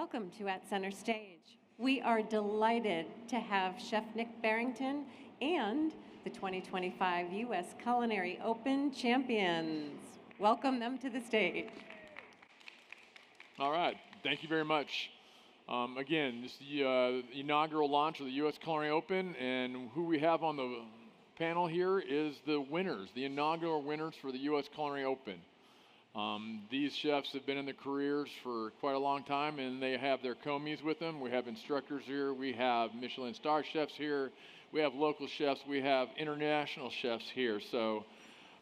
Welcome to At Center Stage. We are delighted to have Chef Nick Barrington and the 2025 U.S. Culinary Open champions. Welcome them to the stage. All right, thank you very much. Again, this is the inaugural launch of the U.S. Culinary Open, and who we have on the panel here is the winners, the inaugural winners for the U.S. Culinary Open. These chefs have been in their careers for quite a long time, and they have their commis with them. We have instructors here. We have Michelin star chefs here. We have local chefs. We have international chefs here. So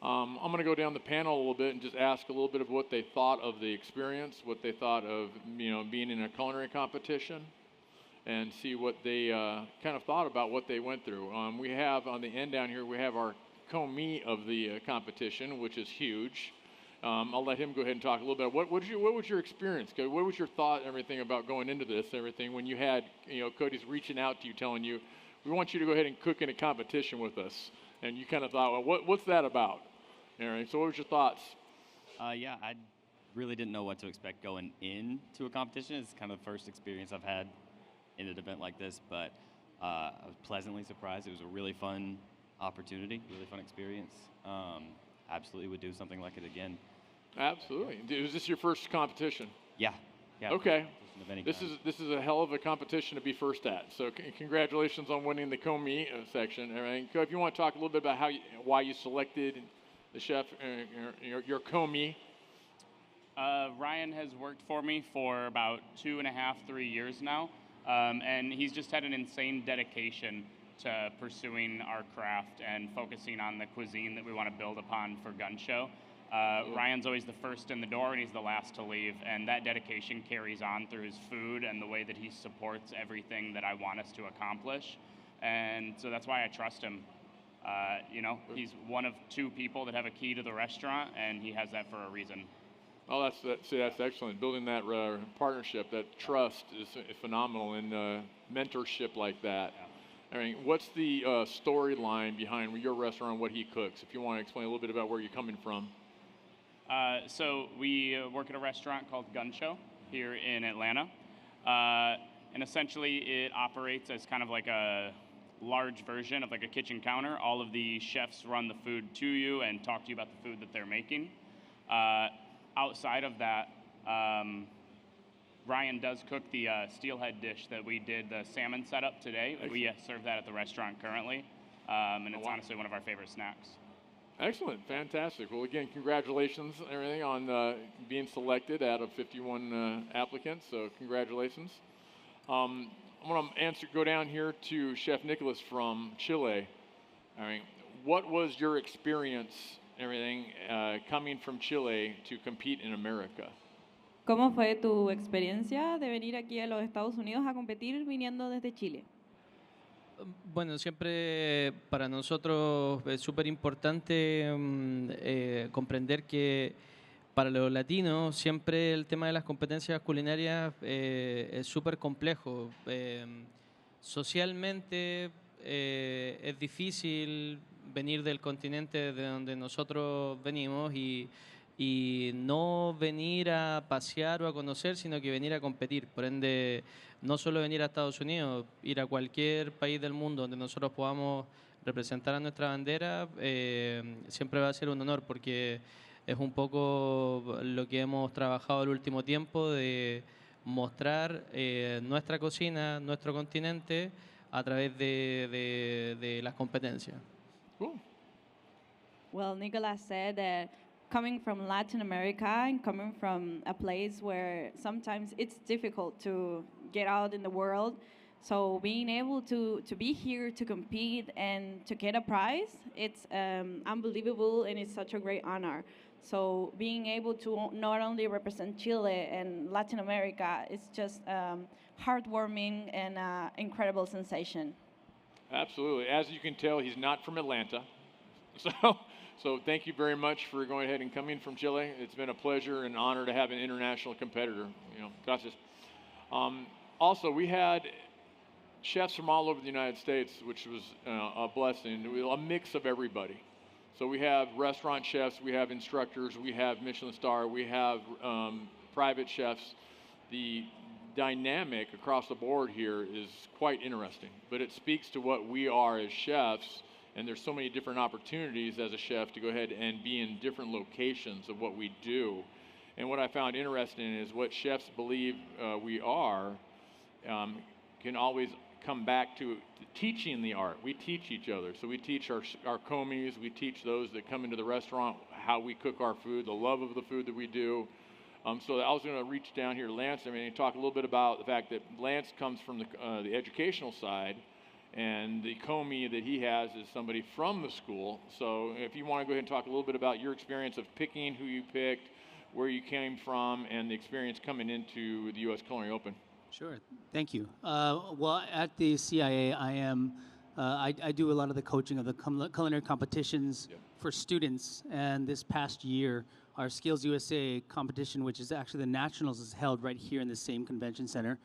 I'm going to go down the panel a little bit and just ask a little bit of what they thought of the experience, what they thought of being in a culinary competition, and see what they kind of thought about what they went through. We have on the end down here, we have our commis of the competition, which is huge. I'll let him go ahead and talk a little bit. What was your experience? What was your thought and everything about going into this and everything when you had, Cody's reaching out to you telling you, we want you to go ahead and cook in a competition with us. And you kind of thought, well, what's that about? Aaron, so what was your thoughts? Yeah, I really didn't know what to expect going into a competition. It's kind of the first experience I've had in an event like this, but I was pleasantly surprised. It was a really fun opportunity, really fun experience. Absolutely would do something like it again. Absolutely. Was this your first competition? Yeah. Okay. This is a hell of a competition to be first at. So congratulations on winning the commis section. All right. If you want to talk a little bit about why you selected the chef, your commis. Ryan has worked for me for about 2.5, 3 years now, and he's just had an insane dedication to pursuing our craft and focusing on the cuisine that we want to build upon for Gun Show. Ryan's always the first in the door and he's the last to leave, and that dedication carries on through his food and the way that he supports everything that I want us to accomplish. And so that's why I trust him. He's one of 2 people that have a key to the restaurant, and he has that for a reason. Oh, that's excellent. Building that partnership, that trust is phenomenal, and mentorship like that. Yeah. I mean, what's the storyline behind your restaurant and what he cooks? If you want to explain a little bit about where you're coming from. So we work at a restaurant called Gun Show here in Atlanta. And essentially it operates as kind of like a large version of like a kitchen counter. All of the chefs run the food to you and talk to you about the food that they're making. Outside of that, Ryan does cook the steelhead dish that we did, the salmon setup today. Excellent. We serve that at the restaurant currently, and it's honestly one of our favorite snacks. Excellent, fantastic. Well, again, congratulations and everything on being selected out of 51 applicants, so congratulations. I'm going to go down here to Chef Nicholas from Chile. All right, what was your experience, everything, coming from Chile to compete in America? ¿Cómo fue tu experiencia de venir aquí a los Estados Unidos a competir viniendo desde Chile? Bueno, siempre para nosotros es súper importante comprender que para los latinos siempre el tema de las competencias culinarias es súper complejo. Socialmente es difícil venir del continente de donde nosotros venimos y no venir a pasear o a conocer, sino que venir a competir. Por ende, no solo venir a Estados Unidos, ir a cualquier país del mundo donde nosotros podamos representar a nuestra bandera, siempre va a ser un honor, porque es un poco lo que hemos trabajado el último tiempo, de mostrar nuestra cocina, nuestro continente, a través de las competencias. Cool. Well, Nicolas said that coming from Latin America and coming from a place where sometimes it's difficult to get out in the world, so being able to be here to compete and to get a prize, it's unbelievable, and it's such a great honor. So being able to not only represent Chile and Latin America, it's just heartwarming and incredible sensation. Absolutely. As you can tell, he's not from Atlanta. So thank you very much for going ahead and coming from Chile. It's been a pleasure and honor to have an international competitor. Gracias. Also, we had chefs from all over the United States, which was a blessing. A mix of everybody. So we have restaurant chefs, we have instructors, we have Michelin star, we have private chefs. The dynamic across the board here is quite interesting, but it speaks to what we are as chefs, and there's so many different opportunities as a chef to go ahead and be in different locations of what we do. And what I found interesting is what chefs believe we are can always come back to teaching the art. We teach each other. So we teach our commis, we teach those that come into the restaurant how we cook our food, the love of the food that we do. So I was going to reach down here to Lance and talk a little bit about the fact that Lance comes from the educational side, and the commis that he has is somebody from the school. So if you want to go ahead and talk a little bit about your experience of picking who you picked, where you came from, and the experience coming into the U.S. Culinary Open. Sure, thank you. Well, at the CIA, I do a lot of the coaching of the culinary competitions for students, and this past year, our Skills USA competition, which is actually the Nationals, is held right here in the same convention center.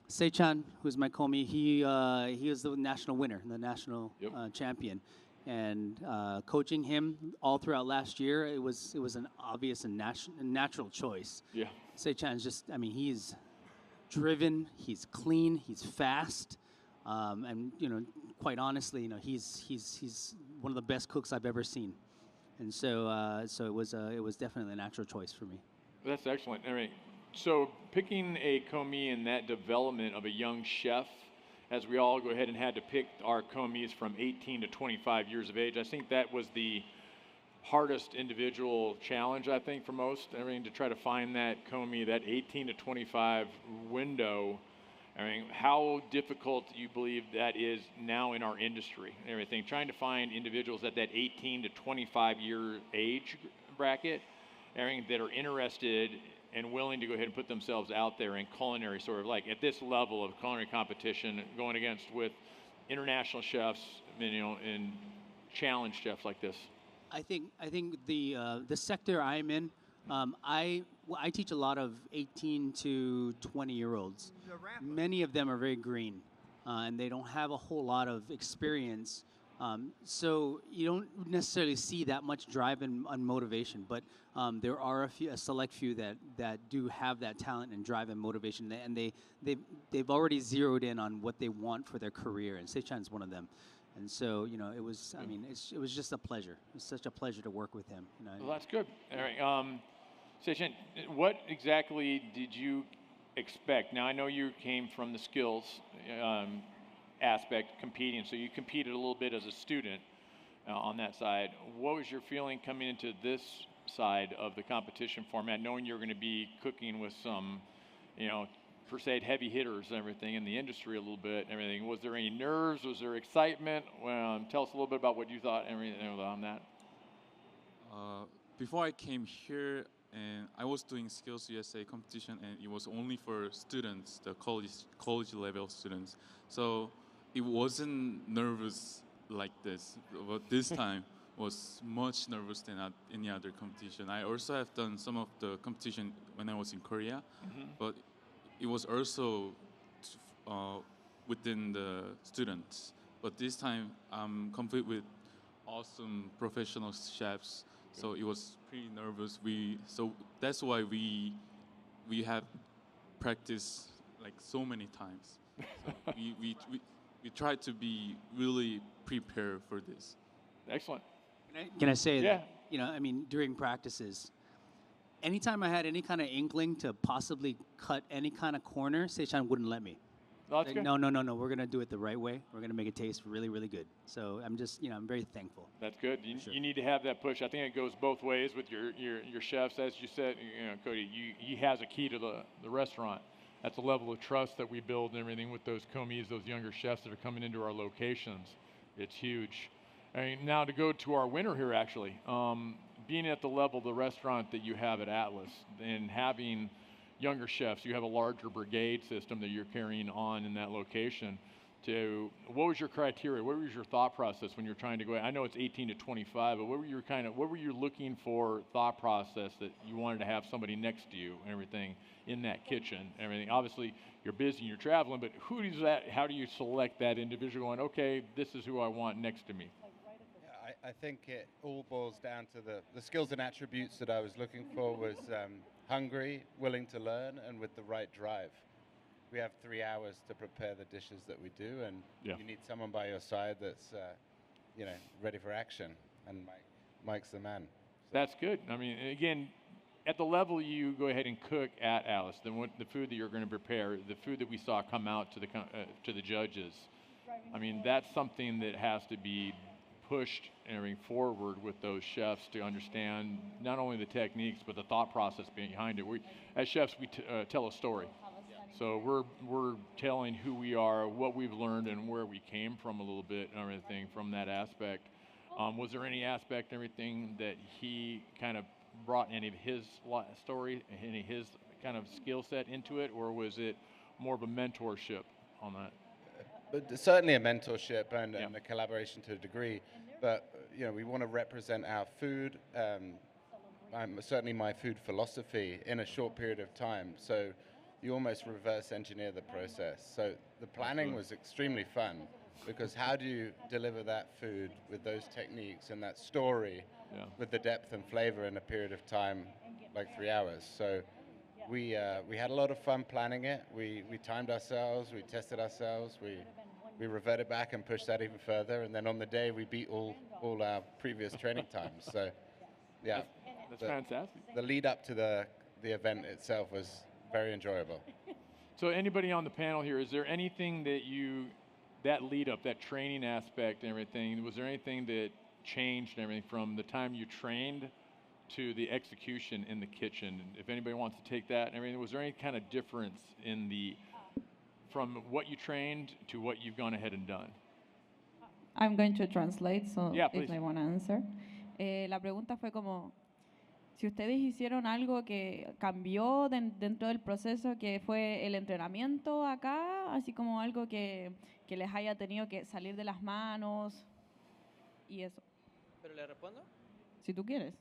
Se-chan, who's my commis, he was the national winner, the national champion. And coaching him all throughout last year, it was an obvious and natural choice. Yeah. Se-chan's just, I mean, he's driven, he's clean, he's fast, and quite honestly, he's one of the best cooks I've ever seen. And so it was definitely a natural choice for me. That's excellent. I mean, so picking a commis in that development of a young chef, as we all go ahead and had to pick our commis from 18 to 25 years of age, I think that was the hardest individual challenge, I think, for most. I mean, to try to find that commis, that 18 to 25 window. I mean, how difficult do you believe that is now in our industry and everything? Trying to find individuals at that 18 to 25 year age bracket, that are interested and willing to go ahead and put themselves out there in culinary, sort of like at this level of culinary competition, going against with international chefs, and challenge chefs like this. I think the sector I'm in, I teach a lot of 18 to 20-year-olds. Many of them are very green, and they don't have a whole lot of experience. So you don't necessarily see that much drive and motivation, but there are a select few that do have that talent and drive and motivation, and they've already zeroed in on what they want for their career, and Se-chan's one of them. And so, it was, it was just a pleasure. It was such a pleasure to work with him. Well, that's good. All right. Se-chan, what exactly did you expect? Now, I know you came from the skills aspect, competing, so you competed a little bit as a student on that side. What was your feeling coming into this side of the competition format, knowing you're going to be cooking with some, per se, heavy hitters and everything in the industry a little bit and everything? Was there any nerves? Was there excitement? Tell us a little bit about what you thought and everything on that. Before I came here, and I was doing Skills USA competition, and it was only for students, the college level students. So it wasn't nervous like this, but this time was much nervous than at any other competition. I also have done some of the competition when I was in Korea, but it was also within the students. But this time I'm complete with awesome professional chefs, so it was pretty nervous. So that's why we have practiced like so many times. So we try to be really prepared for this. Excellent. Can I say that? During practices, anytime I had any kind of inkling to possibly cut any kind of corner, Se-chan wouldn't let me. Oh, that's good. No, we're going to do it the right way. We're going to make it taste really, really good. So I'm just, I'm very thankful. That's good. You need to have that push. I think it goes both ways with your chefs. As you said, Cody, he has a key to the restaurant. That's a level of trust that we build and everything with those commis, those younger chefs that are coming into our locations. It's huge. Now to go to our winner here, actually, being at the level of the restaurant that you have at Atlas and having younger chefs, you have a larger brigade system that you're carrying on in that location. What was your criteria? What was your thought process when you're trying to go? I know it's 18 to 25, but what were you looking for thought process that you wanted to have somebody next to you and everything in that kitchen? Everything. Obviously, you're busy and you're traveling, but how do you select that individual going, okay, this is who I want next to me? I think it all boils down to the skills and attributes that I was looking for was hungry, willing to learn, and with the right drive. We have 3 hours to prepare the dishes that we do, and Yeah. you need someone by your side that's, ready for action. And Mike's the man. That's good. I mean, again, at the level you go ahead and cook at Alice, the food that you're going to prepare, the food that we saw come out to the judges, I mean, that's something that has to be pushed and everything forward with those chefs to understand not only the techniques but the thought process behind it. As chefs, we tell a story. So we're telling who we are, what we've learned, and where we came from a little bit and everything from that aspect. Was there any aspect and everything that he kind of brought any of his story, any of his kind of skill set into it, or was it more of a mentorship on that? But certainly a mentorship and a collaboration to a degree. But we want to represent our food, certainly my food philosophy, in a short period of time. So you almost reverse engineer the process. So the planning was extremely fun, because how do you deliver that food with those techniques and that story with the depth and flavor in a period of time like 3 hours? So we had a lot of fun planning it. We timed ourselves, we tested ourselves, we reverted back and pushed that even further, and then on the day we beat all our previous training times. So yeah, that's fantastic. The lead up to the event itself was very enjoyable. So anybody on the panel here, is there anything that lead up, that training aspect and everything, was there anything that changed and everything from the time you trained to the execution in the kitchen? If anybody wants to take that and everything, was there any kind of difference from what you trained to what you've gone ahead and done? I'm going to translate, so Yeah, if please. they want to answer. La pregunta fue como, si ustedes hicieron algo que cambió dentro del proceso, que fue el entrenamiento acá, así como algo que les haya tenido que salir de las manos y eso. ¿Pero le respondo? Si tú quieres.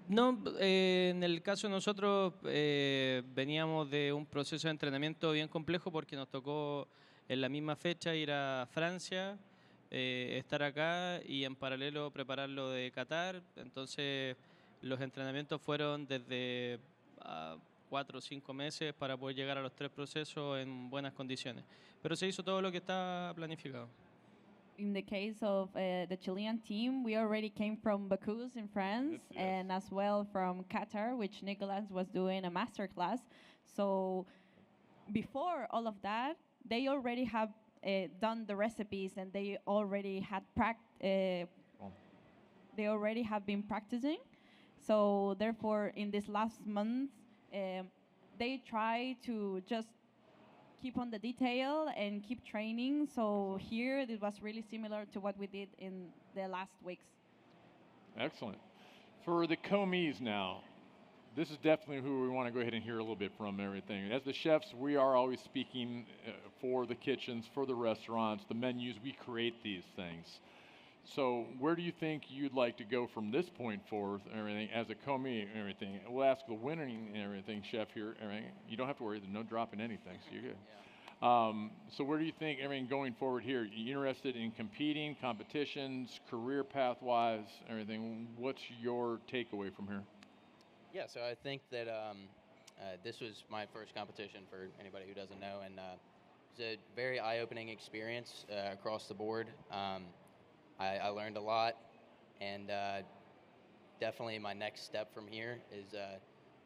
No, en el caso de nosotros veníamos de un proceso de entrenamiento bien complejo porque nos tocó en la misma fecha ir a Francia, estar acá y en paralelo preparar lo de Qatar. Entonces los entrenamientos fueron desde 4 o 5 meses para poder llegar a los 3 procesos en buenas condiciones. Pero se hizo todo lo que está planificado. In the case of the Chilean team, we already came from Baku in France, and as well from Qatar, which Nicolas was doing a master class. So before all of that, they already have done the recipes, and they already had they already have been practicing. So therefore, in this last month, they try to just keep on the detail and keep training. So here it was really similar to what we did in the last weeks. Excellent. For the commis now, this is definitely who we want to go ahead and hear a little bit from everything. As the chefs, we are always speaking for the kitchens, for the restaurants, the menus. We create these things. So where do you think you'd like to go from this point forward and everything as a commis and everything? We'll ask the winning and everything, chef here. Everything. You don't have to worry. There's no dropping anything, so you're good. So where do you think everything going forward here? You interested in competing, competitions, career path-wise, everything? What's your takeaway from here? Yeah, so I think that this was my first competition for anybody who doesn't know, and it's a very eye-opening experience across the board. I learned a lot, and definitely my next step from here is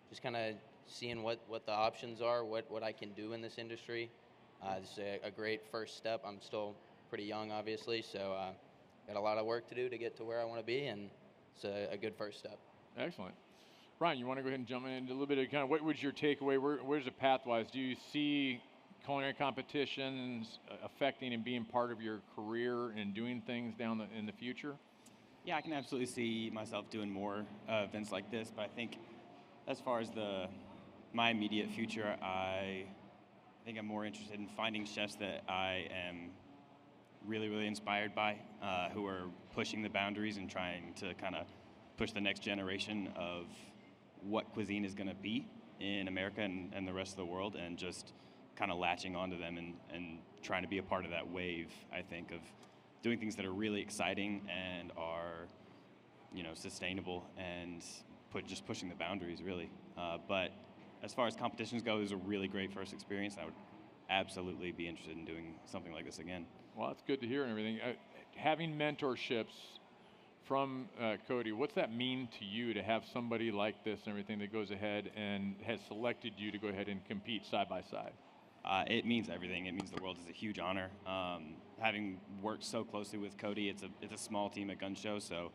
just kind of seeing what the options are, what I can do in this industry. This is a great first step. I'm still pretty young, obviously, so got a lot of work to do to get to where I want to be, and it's a good first step. Excellent. Brian, you want to go ahead and jump in a little bit of kind of what was your takeaway? Where's the path-wise? Do you see culinary competitions affecting and being part of your career and doing things in the future? Yeah, I can absolutely see myself doing more events like this, but I think as far as my immediate future, I think I'm more interested in finding chefs that I am really, really inspired by, who are pushing the boundaries and trying to kind of push the next generation of what cuisine is going to be in America and the rest of the world, and just kind of latching onto them and trying to be a part of that wave, I think, of doing things that are really exciting and are sustainable and just pushing the boundaries really. But as far as competitions go, it was a really great first experience. I would absolutely be interested in doing something like this again. Well, that's good to hear and everything. Having mentorships from Cody, what's that mean to you to have somebody like this and everything that goes ahead and has selected you to go ahead and compete side by side? It means everything. It means the world. Is a huge honor. Having worked so closely with Cody, it's a small team at Gun Show, so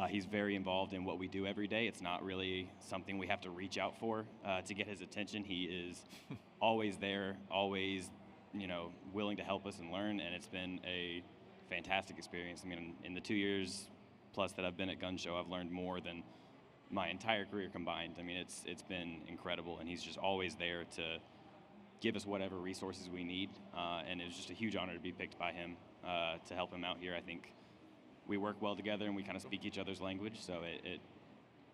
he's very involved in what we do every day. It's not really something we have to reach out for to get his attention. He is always there, always willing to help us and learn, and it's been a fantastic experience. I mean, in the 2 years plus that I've been at Gun Show, I've learned more than my entire career combined. I mean, it's been incredible, and he's just always there to give us whatever resources we need, and it was just a huge honor to be picked by him to help him out here. I think we work well together, and we kind of speak each other's language, so it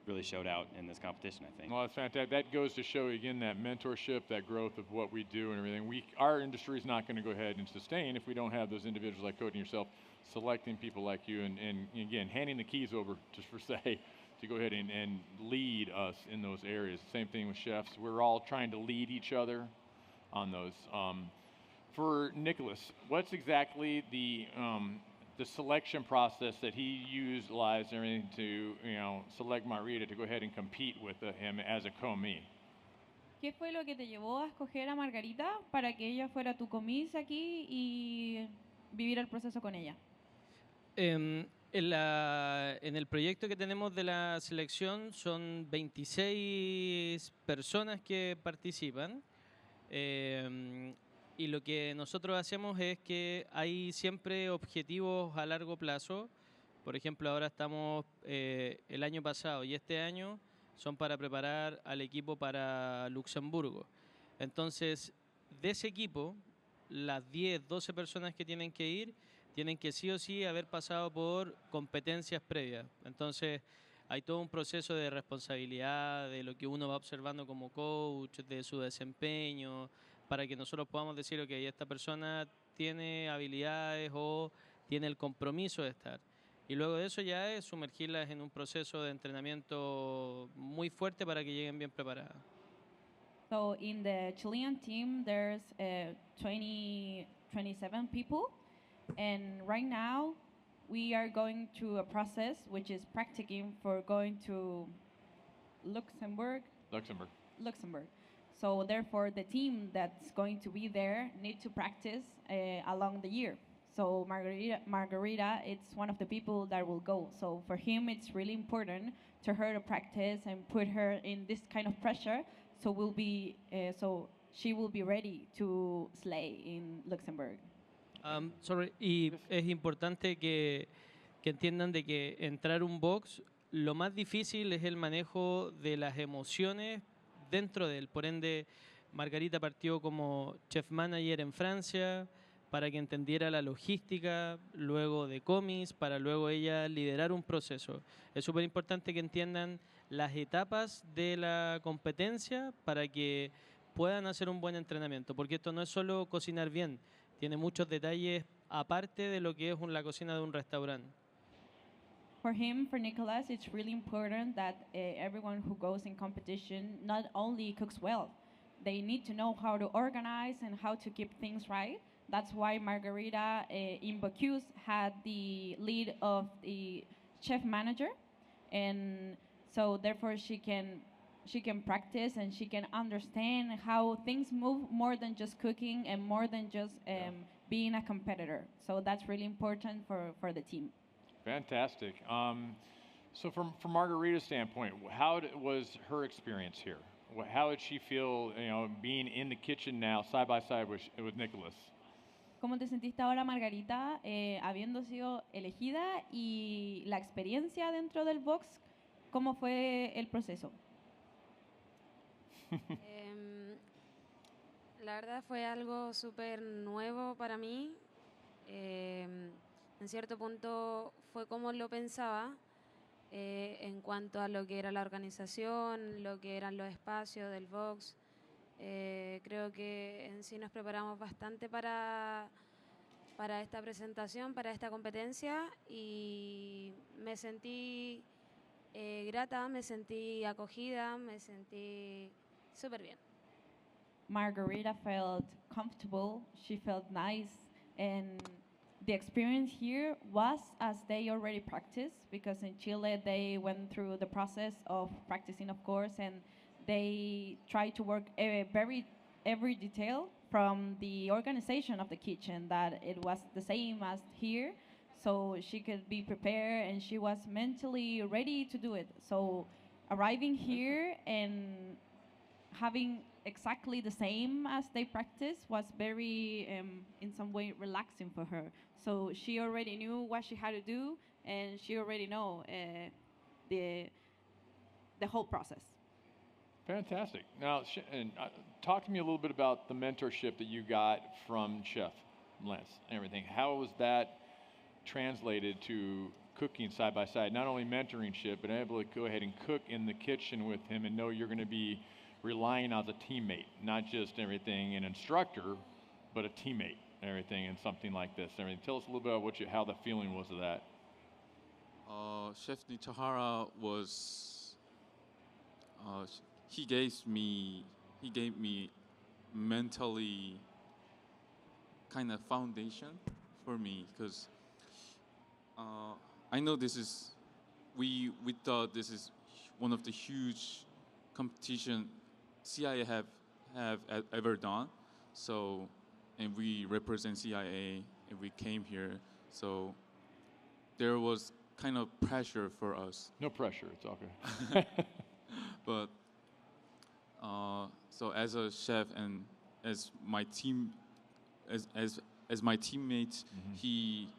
really showed out in this competition, I think. Well, that's fantastic. That goes to show, again, that mentorship, that growth of what we do and everything. Our industry is not going to go ahead and sustain if we don't have those individuals like Cody and yourself selecting people like you and again, handing the keys over, just for say, to go ahead and lead us in those areas. Same thing with chefs. We're all trying to lead each other on those. For Nicholas, what's exactly the selection process that he utilized and everything to select Margarita to go ahead and compete with him as a commis? ¿Qué fue lo que te llevó a escoger a Margarita para que ella fuera tu commis aquí y vivir el proceso con ella? En el proyecto que tenemos de la selección son 26 personas que participan. Y lo que nosotros hacemos es que hay siempre objetivos a largo plazo. Por ejemplo, ahora estamos el año pasado y este año son para preparar al equipo para Luxemburgo. Entonces, de ese equipo, las 10, 12 personas que tienen que ir, tienen que sí o sí haber pasado por competencias previas. Entonces, hay todo un proceso de responsabilidad, de lo que uno va observando como coach, de su desempeño, para que nosotros podamos decir, ok, esta persona tiene habilidades o tiene el compromiso de estar. Y luego de eso ya es sumergirlas en un proceso de entrenamiento muy fuerte para que lleguen bien preparadas. So in the Chilean team, there's 27 people, and right now we are going through a process which is practicing for going to Luxembourg. So therefore, the team that's going to be there need to practice along the year. So Margarita, it's one of the people that will go. So for him, it's really important to her to practice and put her in this kind of pressure. So she will be ready to slay in Luxembourg. Y es importante que entiendan de que entrar un box, lo más difícil es el manejo de las emociones dentro de él. Por ende, Margarita partió como chef manager en Francia para que entendiera la logística, luego de comis, para luego ella liderar un proceso. Es súper importante que entiendan las etapas de la competencia para que puedan hacer un buen entrenamiento, porque esto no es solo cocinar bien, tiene muchos detalles aparte de lo que es la cocina de un restaurante. For him, for Nicholas, it's really important that everyone who goes in competition not only cooks well, they need to know how to organize and how to keep things right. That's why Margarita in Bocuse had the lead of the chef manager, and so therefore she can practice and she can understand how things move more than just cooking and more than just being a competitor. So that's really important for the team. Fantastic. So from Margarita's standpoint, how was her experience here? How did she feel, being in the kitchen now, side by side with Nicholas? ¿Cómo te sentiste ahora, Margarita, habiendo sido elegida y la experiencia dentro del box? ¿Cómo fue el proceso? La verdad fue algo súper nuevo para mí. En cierto punto fue como lo pensaba en cuanto a lo que era la organización, lo que eran los espacios del box. Creo que en sí nos preparamos bastante para esta presentación, para esta competencia, y me sentí grata, me sentí acogida, me sentí súper bien. Margarita felt comfortable, she felt nice, and the experience here was as they already practiced, because in Chile they went through the process of practicing, of course, and they tried to work every detail from the organization of the kitchen, that it was the same as here, so she could be prepared and she was mentally ready to do it. So arriving here and having exactly the same as they practice was very, in some way, relaxing for her. So she already knew what she had to do, and she already know the whole process. Fantastic. Now, talk to me a little bit about the mentorship that you got from Chef Lance and everything. How was that translated to cooking side by side? Not only mentoringship, but able to go ahead and cook in the kitchen with him and know you're going to be relying on the teammate, not just everything an instructor, but a teammate and everything in something like this. I mean, tell us a little bit about how the feeling was of that. Chef Nitahara was, he gave me mentally kind of foundation for me, because I know we thought this is one of the huge competition CIA have ever done. So, and we represent CIA, and we came here. So there was kind of pressure for us. No pressure, it's okay. But so as a chef and as my team, as my teammate, he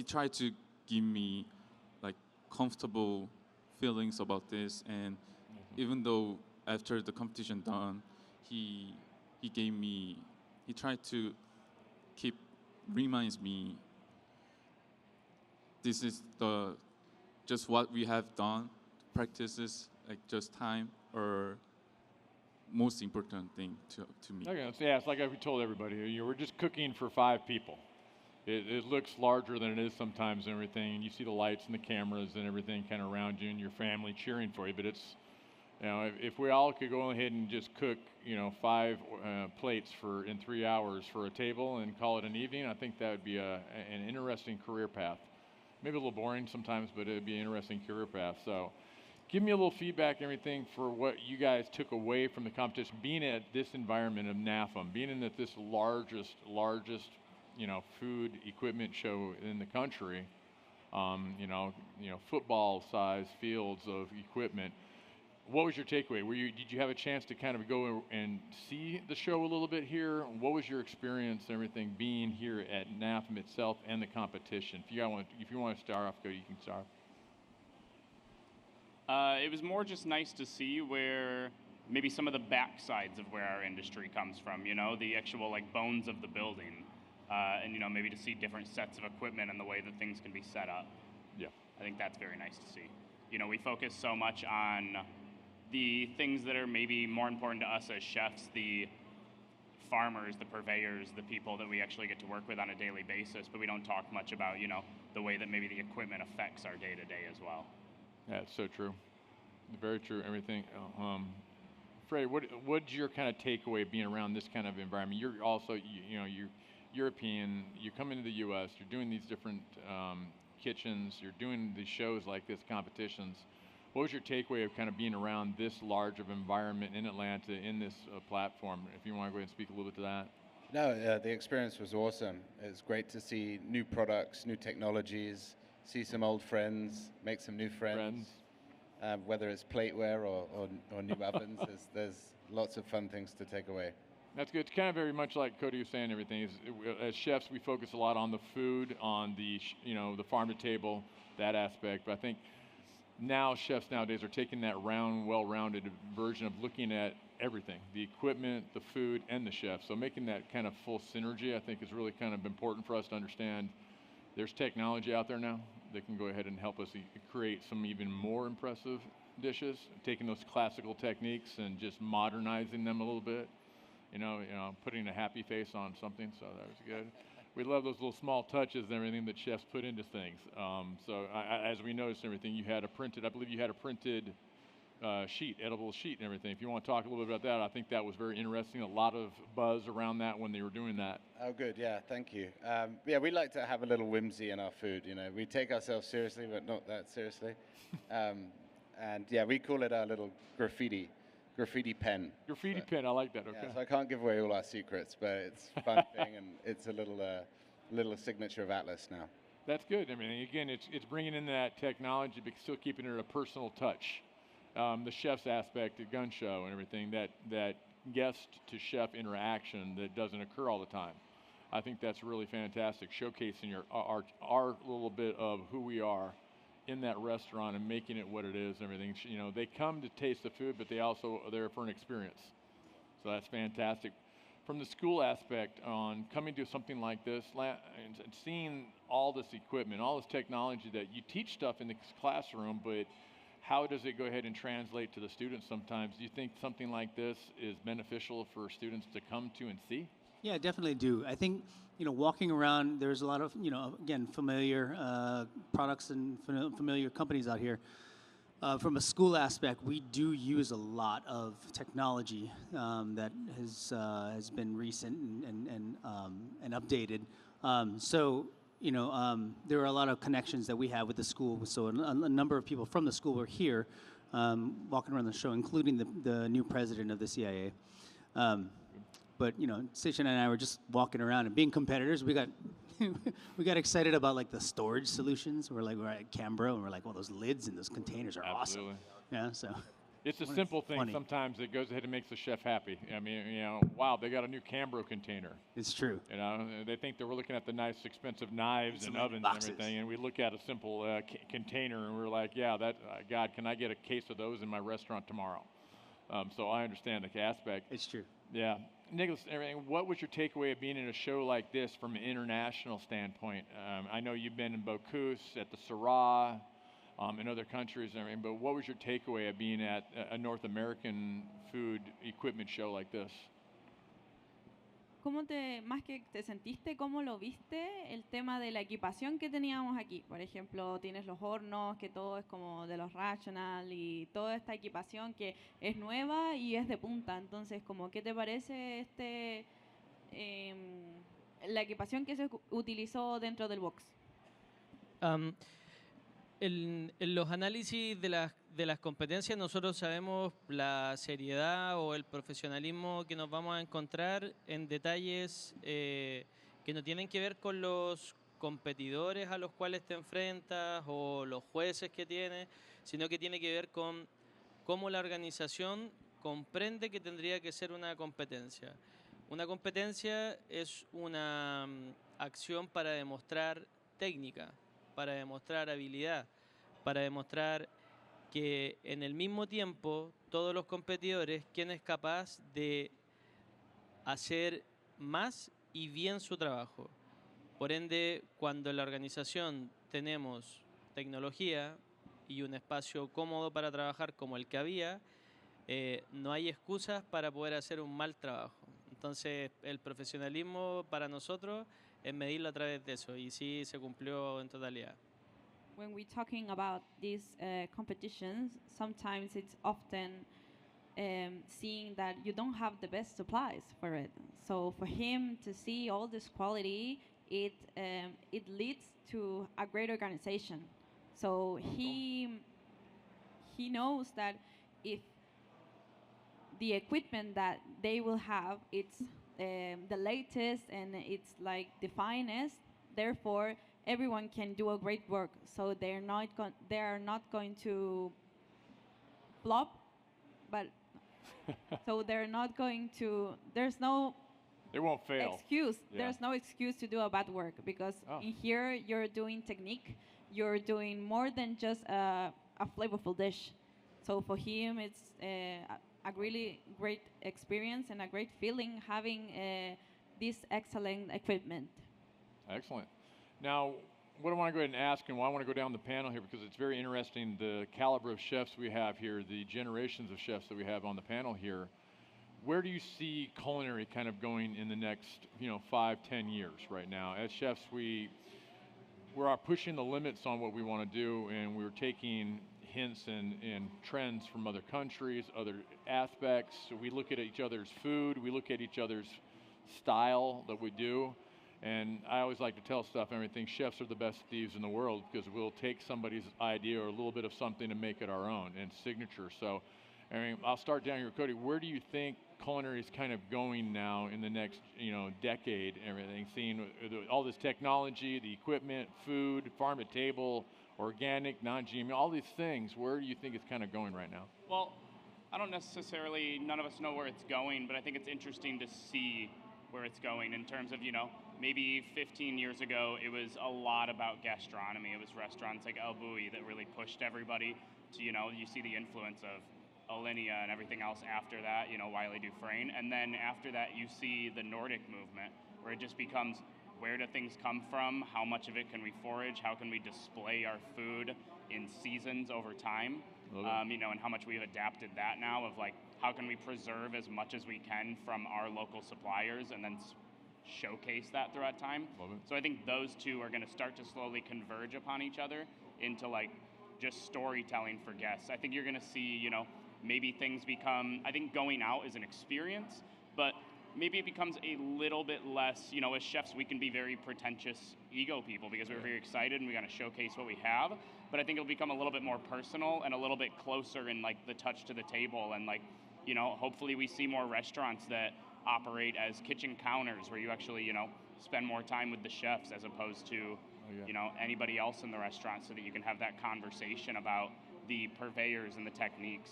tried to give me like comfortable feelings about this, and even though after the competition done, he tried to reminds me this is just what we have done, practices, like just time, or most important thing to me. Okay, so yeah, it's like I've told everybody, we're just cooking for 5 people. It looks larger than it is sometimes and everything, and you see the lights and the cameras and everything kind of around you and your family cheering for you, but it's, if we all could go ahead and just cook, 5 plates in 3 hours for a table and call it an evening, I think that would be an interesting career path. Maybe a little boring sometimes, but it would be an interesting career path. So give me a little feedback and everything for what you guys took away from the competition, being at this environment of NAFEM, being at this largest, food equipment show in the country, football-sized fields of equipment. What was your takeaway? Did you have a chance to kind of go and see the show a little bit here? What was your experience and everything being here at NAFEM itself and the competition? If you want to start off, you can start. It was more just nice to see where maybe some of the backsides of where our industry comes from, the actual bones of the building, and maybe to see different sets of equipment and the way that things can be set up. Yeah, I think that's very nice to see. We focus so much on the things that are maybe more important to us as chefs, the farmers, the purveyors, the people that we actually get to work with on a daily basis, but we don't talk much about, the way that maybe the equipment affects our day-to-day as well. Yeah, it's so true. Very true, everything. Freddie, what's your kind of takeaway being around this kind of environment? You're also, you're European, you come into the U.S., you're doing these different kitchens, you're doing these shows like this, competitions. What was your takeaway of kind of being around this large of environment in Atlanta, in this platform? If you want to go ahead and speak a little bit to that. No, the experience was awesome. It was great to see new products, new technologies, see some old friends, make some new friends. Whether it's plateware or new ovens, there's lots of fun things to take away. That's good. It's kind of very much like Cody was saying. Everything as chefs, we focus a lot on the food, on the the farm to table, that aspect. But I think now chefs nowadays are taking that well-rounded version of looking at everything: the equipment, the food, and the chef. So making that kind of full synergy, I think, is really kind of important for us to understand. There's technology out there now that can go ahead and help us create some even more impressive dishes, taking those classical techniques and just modernizing them a little bit, putting a happy face on something, so that was good. we love those little small touches and everything that chefs put into things. As we noticed everything, I believe you had a printed sheet, edible sheet and everything. If you want to talk a little bit about that, I think that was very interesting. A lot of buzz around that when they were doing that. Oh, good. Yeah, thank you. We like to have a little whimsy in our food. You know, we take ourselves seriously, but not that seriously. We call it our little graffiti pen. Graffiti pen, I like that. Okay. Yeah, so I can't give away all our secrets, but it's a fun thing, and it's a little signature of Atlas now. That's good. I mean, again, it's bringing in that technology, but still keeping it a personal touch. The chef's aspect at gun show and everything, that guest to chef interaction that doesn't occur all the time. I think that's really fantastic, showcasing our little bit of who we are in that restaurant and making it what it is and everything. You know, they come to taste the food, but they also are there for an experience. So that's fantastic. From the school aspect, on coming to something like this and seeing all this equipment, all this technology that you teach stuff in the classroom, but how does it go ahead and translate to the students sometimes? Do you think something like this is beneficial for students to come to and see? Yeah, I definitely do. I think, walking around, there's a lot of, again, familiar products and familiar companies out here. From a school aspect, we do use a lot of technology that has been recent and updated. There are a lot of connections that we have with the school. So a number of people from the school were here walking around the show, including the new president of the CIA. Station and I were just walking around and being competitors. We got we got excited about like the storage solutions. We're at Canberra and we're like, well, those lids and those containers are Absolutely. awesome. Yeah, so. It's a simple thing funny. Sometimes that goes ahead and makes the chef happy. I mean, wow, they got a new Cambro container. It's true. They think that we're looking at the nice, expensive knives and ovens boxes. and everything, and we look at a simple container and we're like, yeah, God, can I get a case of those in my restaurant tomorrow? So I understand the aspect. It's true. Yeah. Nicholas, what was your takeaway of being in a show like this from an international standpoint? I know you've been in Bocuse, at the Syrah, in other countries and everything, but what was your takeaway of being at a North American food equipment show like this? Más que te sentiste, cómo lo viste el tema de la equipación que teníamos aquí? Por ejemplo, tienes los hornos, que todo es como de los Rational y toda esta equipación que es nueva y es de punta. Entonces, ¿qué te parece la equipación que se utilizó dentro del box? En los análisis de las competencias nosotros sabemos la seriedad o el profesionalismo que nos vamos a encontrar en detalles que no tienen que ver con los competidores a los cuales te enfrentas o los jueces que tienes, sino que tiene que ver con cómo la organización comprende que tendría que ser una competencia. Una competencia es una acción para demostrar técnica, para demostrar habilidad, para demostrar que en el mismo tiempo todos los competidores, quién es capaz de hacer más y bien su trabajo. Por ende, cuando en la organización tenemos tecnología y un espacio cómodo para trabajar como el que había, no hay excusas para poder hacer un mal trabajo. Entonces, el profesionalismo para nosotros es medirlo a través de eso, y sí se cumplió en totalidad. When we're talking about these competitions, sometimes it's often seeing that you don't have the best supplies for it. So for him to see all this quality, it leads to a great organization. So he knows that if the equipment that they will have, it's the latest and it's like the finest, therefore everyone can do a great work. So they are not going to flop, but so they're not going to. There's no. They won't fail. Excuse. Yeah. There's no excuse to do a bad work because in here you're doing technique. You're doing more than just a flavorful dish. So for him, it's a really great experience and a great feeling having this excellent equipment. Excellent. Now, what I want to go ahead and ask, and I want to go down the panel here because it's very interesting, the caliber of chefs we have here, the generations of chefs that we have on the panel here. where do you see culinary kind of going in the next, 5-10 years right now? As chefs, we're pushing the limits on what we want to do, and we're taking hints and trends from other countries, other aspects. So we look at each other's food, we look at each other's style that we do. And I always like to tell Steph and everything, chefs are the best thieves in the world because we'll take somebody's idea or a little bit of something and make it our own and signature. So, I mean, I'll start down here, Cody. Where do you think culinary is kind of going now in the next, decade and everything? Seeing all this technology, the equipment, food, farm to table, organic, non-GMO, all these things. Where do you think it's kind of going right now? Well, I don't necessarily, none of us know where it's going, but I think it's interesting to see where it's going in terms of, maybe 15 years ago, it was a lot about gastronomy. It was restaurants like El Bulli that really pushed everybody to, you see the influence of Alinea and everything else after that, Wiley Dufresne. And then after that, you see the Nordic movement, where it just becomes, where do things come from? How much of it can we forage? How can we display our food in seasons over time? And how much we've adapted that now of like, how can we preserve as much as we can from our local suppliers and then showcase that throughout time. So I think those two are going to start to slowly converge upon each other into like just storytelling for guests. I think you're going to see, maybe things become, I think going out is an experience, but maybe it becomes a little bit less, as chefs, we can be very pretentious ego people because we're very excited and we got to showcase what we have. But I think it'll become a little bit more personal and a little bit closer in like the touch to the table. And like, hopefully we see more restaurants that operate as kitchen counters where you actually, spend more time with the chefs as opposed to, anybody else in the restaurant so that you can have that conversation about the purveyors and the techniques,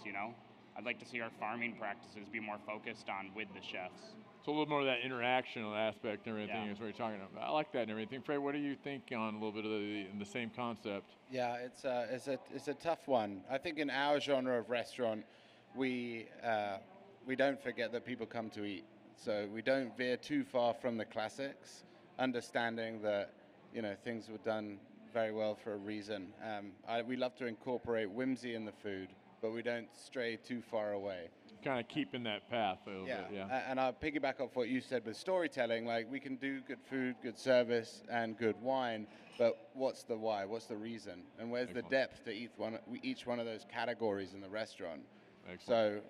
I'd like to see our farming practices be more focused on with the chefs. So a little more of that interactional aspect and everything is what you're talking about. I like that and everything. Fred, what do you think on a little bit of the same concept? Yeah, it's a tough one. I think in our genre of restaurant, we don't forget that people come to eat. So we don't veer too far from the classics, understanding that, things were done very well for a reason. We love to incorporate whimsy in the food, but we don't stray too far away. Kind of keeping that path a little bit, yeah. And I'll piggyback off what you said with storytelling. Like, we can do good food, good service, and good wine, but what's the why? What's the reason? And where's the depth to each one of those categories in the restaurant? Excellent.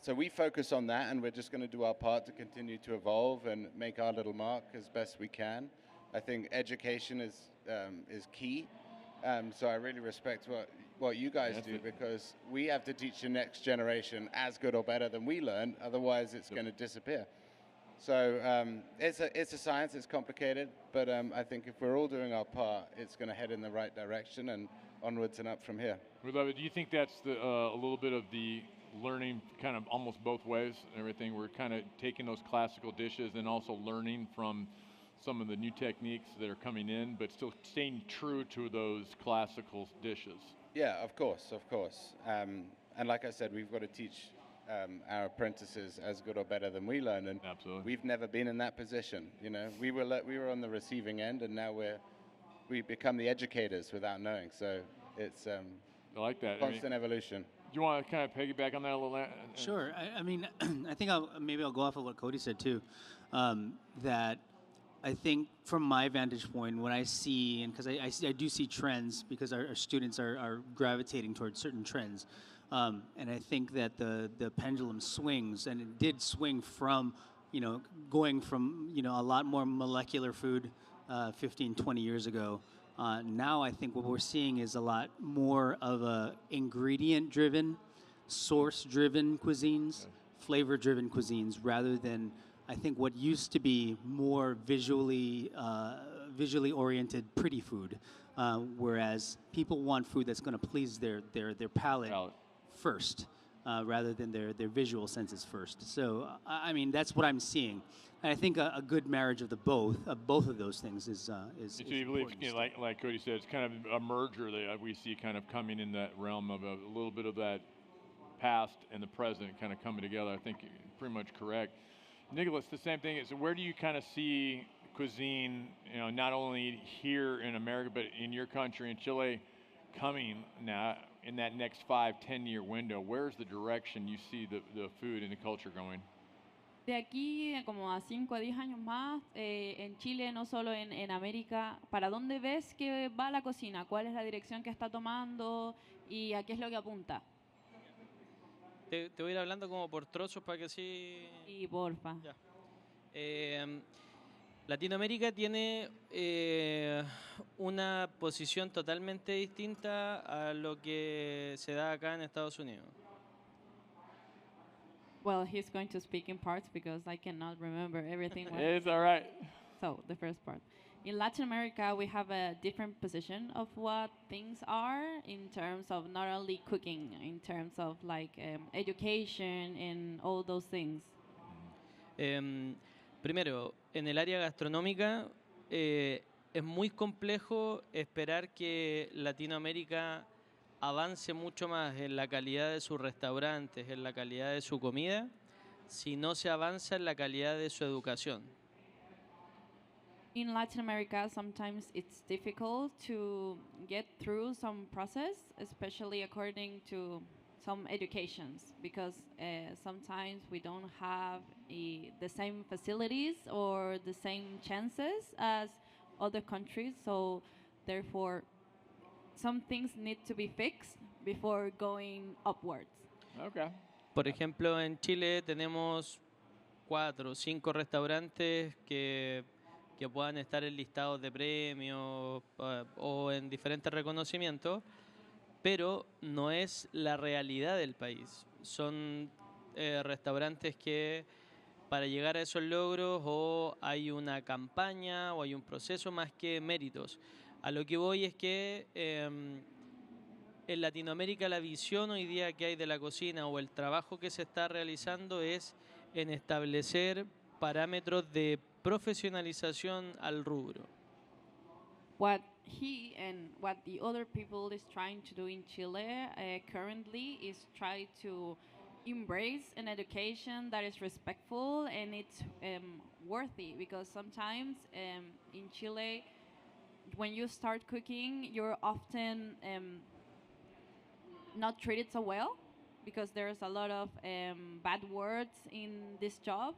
So we focus on that, and we're just going to do our part to continue to evolve and make our little mark as best we can. I think education is key. So I really respect what you guys do, because we have to teach the next generation as good or better than we learned. Otherwise, it's going to disappear. So it's a science. It's complicated, but I think if we're all doing our part, it's going to head in the right direction and onwards and up from here. We love it. Do you think that's a little bit of the learning kind of almost both ways and everything? We're kind of taking those classical dishes and also learning from some of the new techniques that are coming in, but still staying true to those classical dishes. Yeah, of course. And like I said, we've got to teach our apprentices as good or better than we learn, and absolutely, we've never been in that position. We were on the receiving end, and now we become the educators without knowing. So it's I like that. Constant evolution. Do you want to kind of piggyback on that a little? Sure. I mean, I think I'll go off of what Cody said too. That I think from my vantage point, when I see, and because I do see trends, because our students are gravitating towards certain trends, and I think that the pendulum swings, and it did swing from, going from, a lot more molecular food 15, 20 years ago. Now I think what we're seeing is a lot more of a ingredient-driven, source-driven cuisines, flavor-driven cuisines, rather than I think what used to be more visually oriented, pretty food. Whereas people want food that's going to please their palate first, rather than their visual senses first. So I mean, that's what I'm seeing. And I think a good marriage of both of those things is so you believe, like Cody said, it's kind of a merger that we see kind of coming in that realm of a little bit of that past and the present kind of coming together. I think you're pretty much correct. Nicholas, the same thing. So where do you kind of see cuisine, not only here in America, but in your country, in Chile, coming now? in that next 5-10 year window, where's the direction you see the food and the culture going? De aquí como a 5 a 10 años más, en Chile, no solo en América, ¿para dónde ves que va la cocina? ¿Cuál es la dirección que está tomando y a qué es lo que apunta? Te voy a ir hablando como por trozos para que sí... Y porfa. Ya. Latinoamérica tiene una posición totalmente distinta a lo que se da acá en Estados Unidos. Well, he's going to speak in parts because I cannot remember everything. It's all right. So, the first part. In Latin America, we have a different position of what things are in terms of not only cooking, in terms of like education and all those things. Primero, en el área gastronómica es muy complejo esperar que Latinoamérica avance mucho más en la calidad de sus restaurantes, en la calidad de su comida, si no se avanza en la calidad de su educación. In Latin America, sometimes it's difficult to get through some process, especially according to some educations, because sometimes we don't have the same facilities or the same chances as other countries, so therefore some things need to be fixed before going upwards. Okay. Por ejemplo, en Chile tenemos 4 o 5 restaurantes que puedan estar en listados de premios o en diferentes reconocimientos, pero no es la realidad del país. Son restaurantes que para llegar a esos logros o hay una campaña o hay un proceso más que méritos. A lo que voy es que en Latinoamérica la visión hoy día que hay de la cocina o el trabajo que se está realizando es en establecer parámetros de profesionalización al rubro. What he and what the other people is trying to do in Chile currently is try to embrace an education that is respectful and it's worthy, because sometimes in Chile when you start cooking you're often not treated so well because there's a lot of bad words in this job.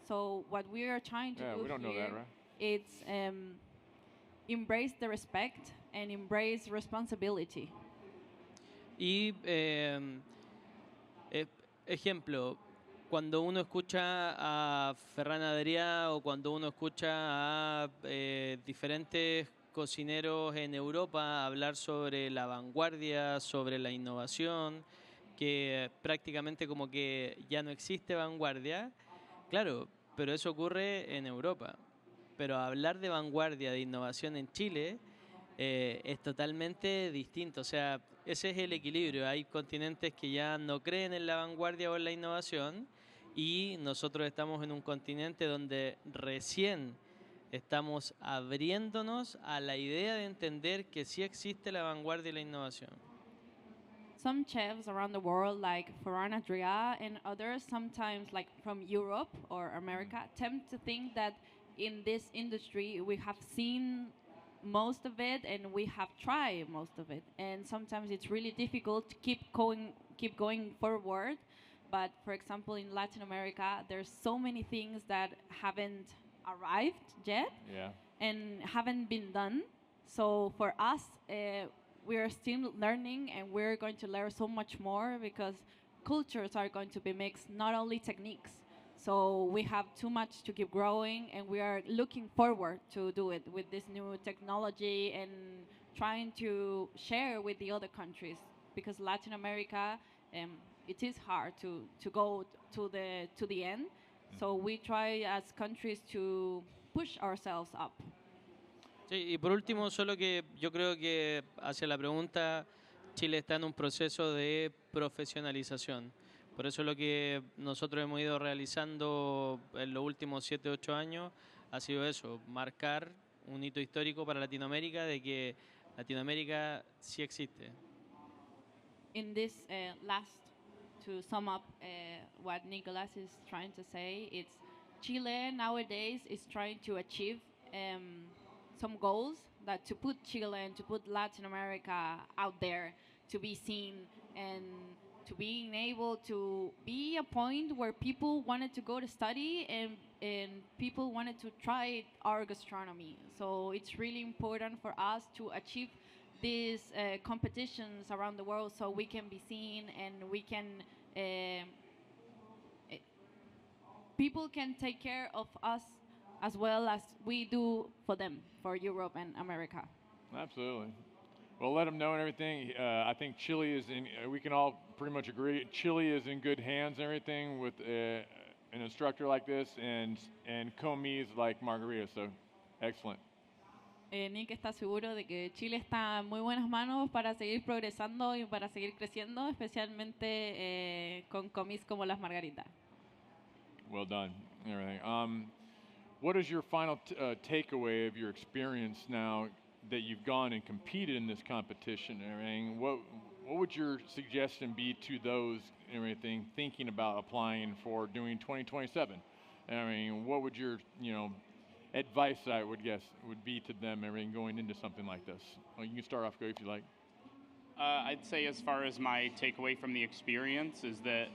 So what we are trying to do we don't here, know that, right? it's embrace the respect and embrace responsibility. Y ejemplo, cuando uno escucha a Ferran Adrià o cuando uno escucha a diferentes cocineros en Europa hablar sobre la vanguardia, sobre la innovación, que prácticamente como que ya no existe vanguardia, claro, pero eso ocurre en Europa. Pero hablar de vanguardia, de innovación en Chile es totalmente distinto. O sea, ese es el equilibrio. Hay continentes que ya no creen en la vanguardia o en la innovación y nosotros estamos en un continente donde recién estamos abriéndonos a la idea de entender que sí existe la vanguardia y la innovación. Some chefs around the world, like Ferran Adrià and others, sometimes like from Europe or America, tend to think that in this industry we have seen most of it and we have tried most of it, and sometimes it's really difficult to keep going forward. But for example, in Latin America, there's so many things that haven't arrived yet and haven't been done. So for us, we are still learning, and we're going to learn so much more because cultures are going to be mixed, not only techniques. So we have too much to keep growing, and we are looking forward to do it with this new technology and trying to share with the other countries, because Latin America, it is hard to go to the end. So we try as countries to push ourselves up. Sí, y por último, solo que yo creo que hacia la pregunta, Chile está en un proceso de profesionalización. Por eso lo que nosotros hemos ido realizando en los últimos 7, 8 años ha sido eso, marcar un hito histórico para Latinoamérica de que Latinoamérica sí existe. In this to sum up what Nicolas is trying to say, it's Chile nowadays is trying to achieve some goals that to put Chile and to put Latin America out there, to be seen and to being able to be a point where people wanted to go to study and people wanted to try our gastronomy. So it's really important for us to achieve these competitions around the world so we can be seen and we can people can take care of us as well as we do for them, for Europe and America. Absolutely. Well, let them know and everything. I think Chile is in, we can all pretty much agree, Chile is in good hands and everything with an instructor like this and commis like Margarita, so excellent. Nick está seguro de que Chile está en muy buenas manos para seguir progresando y para seguir creciendo, especialmente con comis como las Margaritas. Well done, everything. What is your final takeaway of your experience now that you've gone and competed in this competition and everything? What would your suggestion be to those and everything thinking about applying for doing 2027? I mean, what would your advice I would guess would be to them and everything going into something like this? Well, you can start off, go if you like. I'd say as far as my takeaway from the experience is that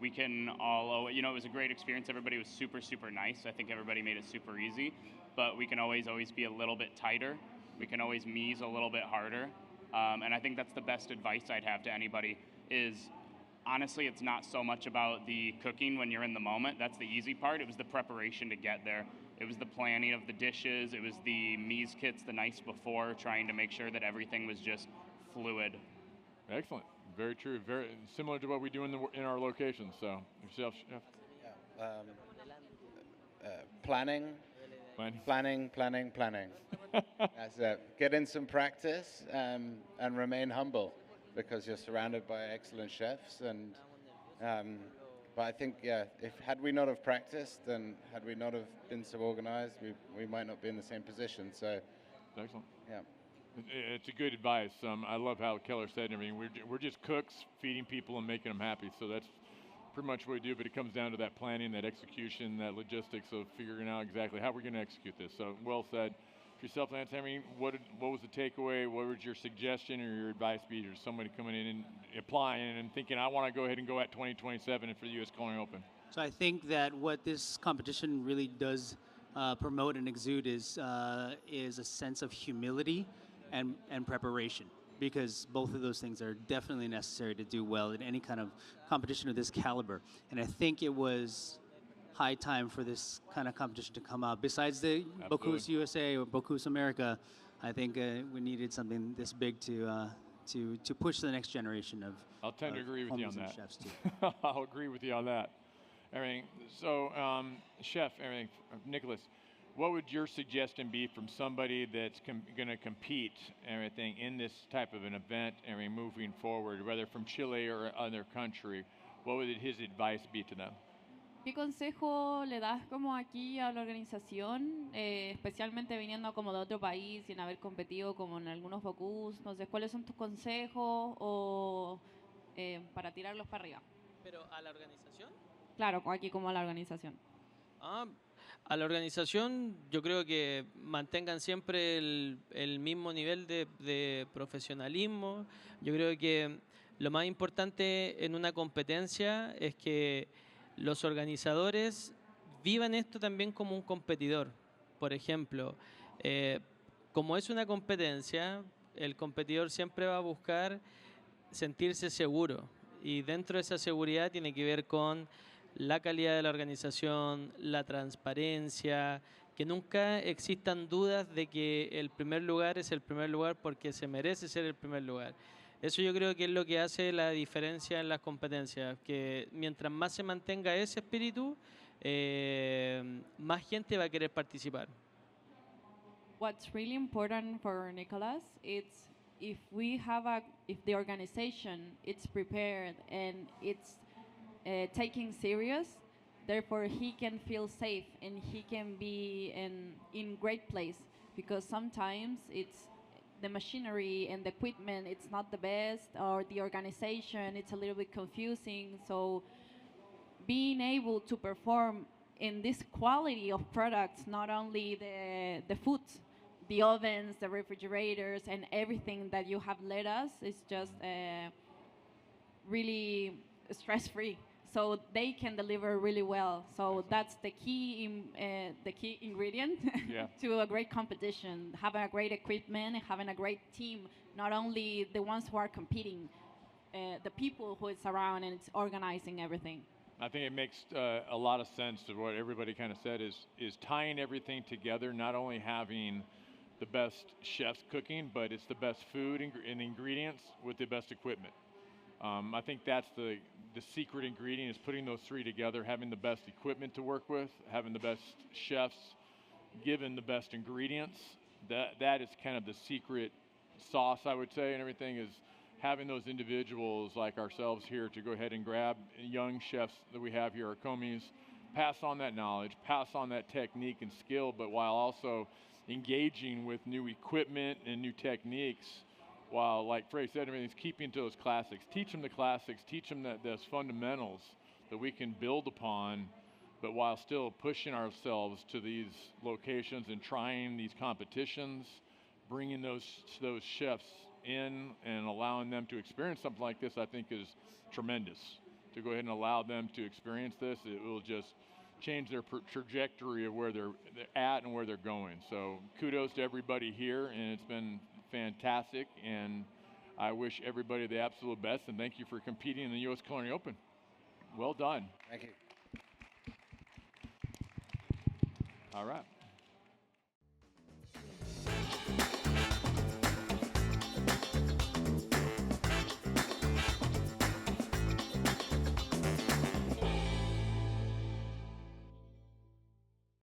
we can all, it was a great experience. Everybody was super, super nice. I think everybody made it super easy, but we can always be a little bit tighter. We can always mise a little bit harder. And I think that's the best advice I'd have to anybody is, honestly, it's not so much about the cooking when you're in the moment. That's the easy part. It was the preparation to get there. It was the planning of the dishes. It was the mise kits the nights before, trying to make sure that everything was just fluid. Excellent. Very true. Very similar to what we do in our locations. So, yourself, Chef? Planning. That's it. Get in some practice and remain humble because you're surrounded by excellent chefs. And but I think, had we not have practiced and had we not have been so organized, we might not be in the same position. So, excellent. Yeah. It's a good advice. I love how Keller said, we're just cooks feeding people and making them happy. So that's pretty much what we do, but it comes down to that planning, that execution, that logistics of figuring out exactly how we're going to execute this. So well said. For yourself, Lance, what was the takeaway? What would your suggestion or your advice be to somebody coming in and applying and thinking, I want to go ahead and go at 2027 for the U.S. Culinary Open? So I think that what this competition really does promote and exude is a sense of humility and preparation, because both of those things are definitely necessary to do well in any kind of competition of this caliber. And I think it was high time for this kind of competition to come out. Besides the Bocuse USA or Bocuse America, I think we needed something this big to push the next generation of I'll tend to agree with you on that. Chefs too. I'll agree with you on that. So, Chef, Nicholas, what would your suggestion be from somebody that's going to compete in this type of an event moving forward, whether from Chile or other country? What would his advice be to them? ¿Qué consejo le das como aquí a la organización, especialmente viniendo como de otro país sin haber competido como en algunos Bocuse? Entonces, ¿cuáles son tus consejos o para tirarlos para arriba? ¿Pero a la organización? Claro, aquí como a la organización. A la organización yo creo que mantengan siempre el mismo nivel de profesionalismo. Yo creo que lo más importante en una competencia es que los organizadores vivan esto también como un competidor. Por ejemplo, como es una competencia, el competidor siempre va a buscar sentirse seguro. Y dentro de esa seguridad tiene que ver con la calidad de la organización, la transparencia, que nunca existan dudas de que el primer lugar es el primer lugar porque se merece ser el primer lugar. Eso yo creo que es lo que hace la diferencia en las competencias, que mientras más se mantenga ese espíritu, más gente va a querer participar. What's really important for Nicholas is if the organization is prepared and it's taking serious, therefore he can feel safe and he can be in great place, because sometimes it's the machinery and the equipment, it's not the best, or the organization, it's a little bit confusing. So being able to perform in this quality of products, not only the food, the ovens, the refrigerators, and everything that you have led us is just really stress-free. So they can deliver really well. So that's the key ingredient to a great competition. Having a great equipment, having a great team. Not only the ones who are competing, the people who is around and it's organizing everything. I think it makes a lot of sense to what everybody kind of said is tying everything together. Not only having the best chefs cooking, but it's the best food and ingredients with the best equipment. I think that's the secret ingredient is putting those three together, having the best equipment to work with, having the best chefs, given the best ingredients. That is kind of the secret sauce, I would say, and everything is having those individuals like ourselves here to go ahead and grab young chefs that we have here, our commies, pass on that knowledge, pass on that technique and skill, but while also engaging with new equipment and new techniques, while, like Frey said, everything's keeping to those classics. Teach them the classics, teach them those fundamentals that we can build upon, but while still pushing ourselves to these locations and trying these competitions, bringing those chefs in and allowing them to experience something like this, I think is tremendous. To go ahead and allow them to experience this, it will just change their trajectory of where they're at and where they're going. So kudos to everybody here, and it's been fantastic, and I wish everybody the absolute best, and thank you for competing in the U.S. Culinary Open. Well done. Thank you. All right.